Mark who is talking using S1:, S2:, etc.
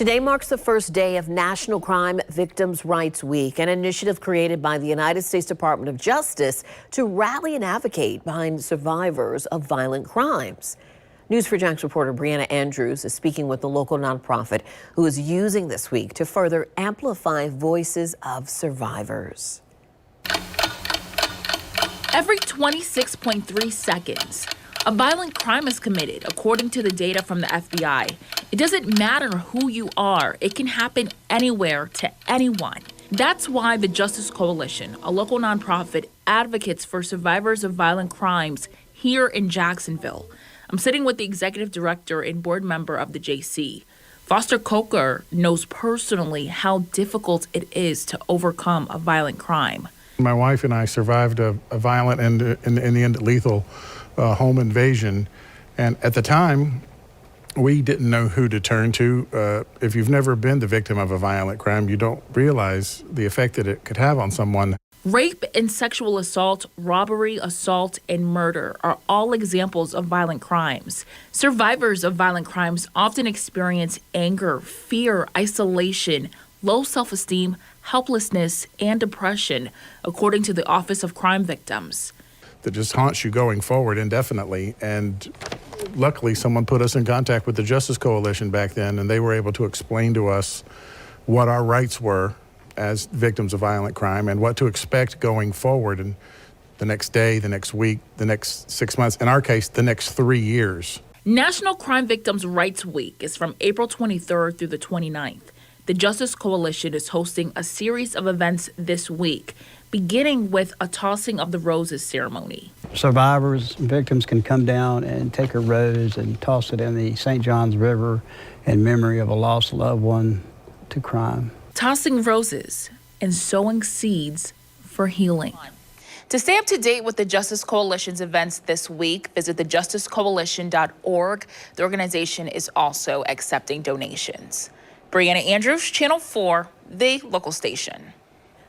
S1: Today marks the first day of National Crime Victims' Rights Week, an initiative created by the United States Department of Justice to rally and advocate behind survivors of violent crimes. News4JAX reporter Brianna Andrews is speaking with the local nonprofit who is using this week to further amplify voices of survivors.
S2: Every 26.3 seconds, a violent crime is committed, according to the data from the FBI. It doesn't matter who you are. It can happen anywhere to anyone. That's why the Justice Coalition, a local nonprofit, advocates for survivors of violent crimes here in Jacksonville. I'm sitting with the executive director and board member of the JC. Foster Coker knows personally how difficult it is to overcome a violent crime.
S3: My wife and I survived a violent and in the end lethal home invasion, and at the time we didn't know who to turn to. If you've never been the victim of a violent crime, you don't realize the effect that it could have on someone.
S2: Rape and sexual assault, robbery, assault, and murder are all examples of violent crimes. Survivors of violent crimes often experience anger, fear, isolation, low self-esteem, helplessness, and depression, according to the Office of Crime Victims.
S3: That just haunts you going forward indefinitely. And luckily, someone put us in contact with the Justice Coalition back then, and they were able to explain to us what our rights were as victims of violent crime and what to expect going forward in the next day, the next week, the next 6 months, in our case, the next 3 years.
S2: National Crime Victims' Rights Week is from April 23rd through the 29th. The Justice Coalition is hosting a series of events this week, beginning with a tossing of the roses ceremony.
S4: Survivors, victims can come down and take a rose and toss it in the St. Johns River in memory of a lost loved one to crime.
S2: Tossing roses and sowing seeds for healing. To stay up to date with the Justice Coalition's events this week, visit thejusticecoalition.org. The organization is also accepting donations. Brianna Andrews, Channel 4, the local station.